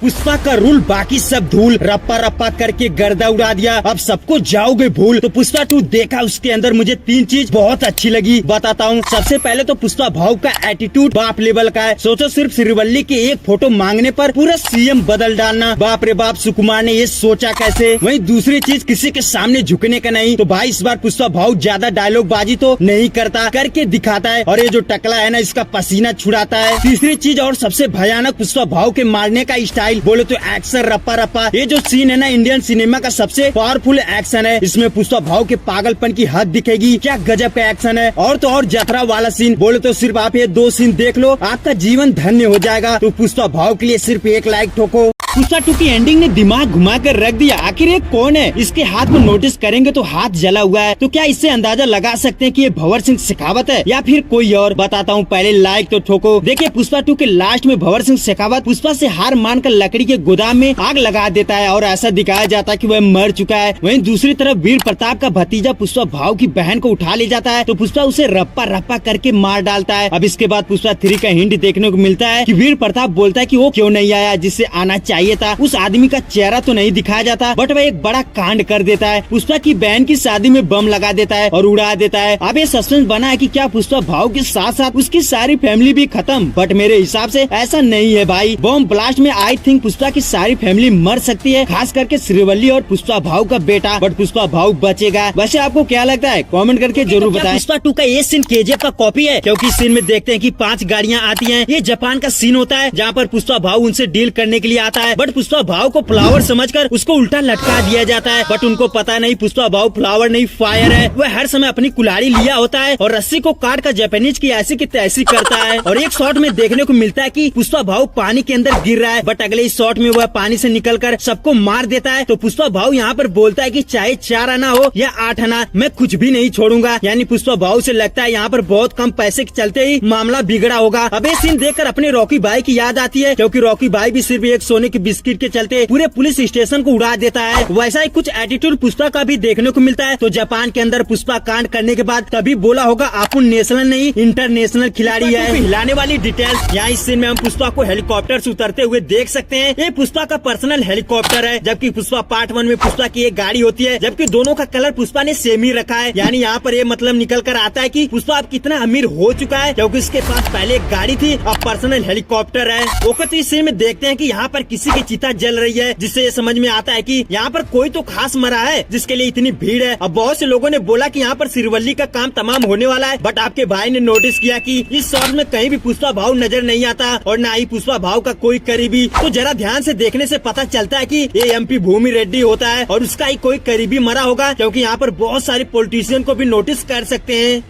पुष्पा का रूल बाकी सब धूल, रप्पा रप्पा करके गर्दा उड़ा दिया, अब सबको जाओगे भूल। तो पुष्पा 2 देखा, उसके अंदर मुझे 3 चीज बहुत अच्छी लगी, बताता हूँ। सबसे पहले तो पुष्पा भाव का एटीट्यूड बाप लेवल का है। सोचो सिर्फ श्रीवल्ली की एक फोटो मांगने पर पूरा सीएम बदल डालना, बाप रे बाप, सुकुमार ने ये सोचा कैसे। वहीं दूसरी चीज, किसी के सामने झुकने का नहीं। तो भाई इस बार पुष्पा भाव ज्यादा डायलॉग बाजी तो नहीं करता, करके दिखाता है। और ये जो टकला है ना, इसका पसीना छुड़ाता है। तीसरी चीज और सबसे भयानक, पुष्पा भाव के मारने का स्टाइल बोले तो एक्शन रप्पा रप्पा। ये जो सीन है ना, इंडियन सिनेमा का सबसे पावरफुल एक्शन है। इसमें पुष्पा भाव के पागलपन की हद दिखेगी, क्या गजब का एक्शन है। और तो और जतरा वाला सीन बोले तो सिर्फ आप ये 2 सीन देख लो, आपका जीवन धन्य हो जाएगा। तो पुष्पा भाव के लिए सिर्फ 1 लाइक ठोको। पुष्पा 2 की एंडिंग ने दिमाग घुमा कर रख दिया। आखिर ये कौन है? इसके हाथ में नोटिस करेंगे तो हाथ जला हुआ है, तो क्या इससे अंदाजा लगा सकते हैं कि ये भंवर सिंह शेखावत है या फिर कोई और? बताता हूँ, पहले लाइक तो ठोको। देखिए पुष्पा 2 के लास्ट में भंवर सिंह शेखावत पुष्पा से हार मानकर लकड़ी के गोदाम में आग लगा देता है और ऐसा दिखाया जाता है कि वह मर चुका है। वहीं दूसरी तरफ वीर प्रताप का भतीजा पुष्पा भाव की बहन को उठा ले जाता है, तो पुष्पा उसे रप्पा रप्पा करके मार डालता है। अब इसके बाद पुष्पा 3 का हिंट देखने को मिलता है कि वीर प्रताप बोलता है कि वो क्यों नहीं आया जिससे आना चाहिए था। उस आदमी का चेहरा तो नहीं दिखाया जाता, बट वह एक बड़ा कांड कर देता है। पुष्पा की बहन की शादी में बम लगा देता है और उड़ा देता है। अब ये सस्पेंस बना है कि क्या पुष्पा भाव के साथ साथ उसकी सारी फैमिली भी खत्म, बट मेरे हिसाब से ऐसा नहीं है भाई। बम ब्लास्ट में आई थिंक पुष्पा की सारी फैमिली मर सकती है, खास करके श्रीवल्ली और पुष्पा भाव का बेटा, बट पुष्पा भाव बचेगा। वैसे आपको क्या लगता है? कमेंट करके जरूर बताएं। पुष्पा 2 का ये सीन केजीएफ का कॉपी है, क्योंकि सीन में देखते हैं कि 5 गाड़ियाँ आती हैं। ये जापान का सीन होता है जहाँ पर पुष्पा भाव उनसे डील करने के लिए आता है, बट पुष्पा भाव को फ्लावर समझकर उसको उल्टा लटका दिया जाता है। बट उनको पता नहीं पुष्पा भाव फ्लावर नहीं फायर है। वह हर समय अपनी कुल्हाड़ी लिया होता है और रस्सी को काट कर जापानीज की ऐसी की तैसी करता है। और एक शॉट में देखने को मिलता है कि पुष्पा भाव पानी के अंदर गिर रहा है, बट अगले शॉट में वह पानी से निकलकर सबको मार देता है। तो पुष्पा भाव यहाँ पर बोलता है कि चाहे 4 आना हो या 8 आना, मैं कुछ भी नहीं छोड़ूंगा। यानी पुष्पा भाव से लगता है यहाँ पर बहुत कम पैसे के चलते ही मामला बिगड़ा होगा। अब ये सीन देखकर अपने रॉकी भाई की याद आती है, क्योंकि रॉकी भाई भी सिर्फ एक सोने की बिस्किट के चलते पूरे पुलिस स्टेशन को उड़ा देता है। वैसा ही कुछ एटीट्यूड पुष्पा का भी देखने को मिलता है। तो जापान के अंदर पुष्पा कांड करने के बाद तभी बोला होगा आप नेशनल नहीं इंटरनेशनल खिलाड़ी है। हिलाने वाली डिटेल्स यहाँ इस सीन में हम पुष्पा को हेलीकॉप्टर से उतरते हुए देख सकते हैं। ये पुष्पा का पर्सनल हेलीकॉप्टर है, जबकि पुष्पा पार्ट 1 में पुष्पा की एक गाड़ी होती है, जबकि दोनों का कलर पुष्पा ने सेम ही रखा है। यानी यहाँ पर ये मतलब निकल कर आता है कि पुष्पा अब कितना अमीर हो चुका है, क्योंकि इसके पास पहले एक गाड़ी थी, अब पर्सनल हेलीकॉप्टर है। ओके, इस सीन में देखते हैं कि यहाँ पर किसी की चिता जल रही है, जिससे ये समझ में आता है कि यहाँ पर कोई तो खास मरा है जिसके लिए इतनी भीड़ है। अब बहुत से लोगों ने बोला कि यहाँ पर श्रीवल्ली का काम तमाम होने वाला है, बट आपके भाई ने नोटिस किया कि इस शॉट में कहीं भी पुष्पा भाव नजर नहीं आता और न ही पुष्पा भाव का कोई करीबी। तो जरा ध्यान से देखने से पता चलता है कि ये एमपी भूमि रेड्डी होता है और उसका ही कोई करीबी मरा होगा, क्योंकि यहाँ पर बहुत सारे पॉलिटिशियन को भी नोटिस कर सकते हैं।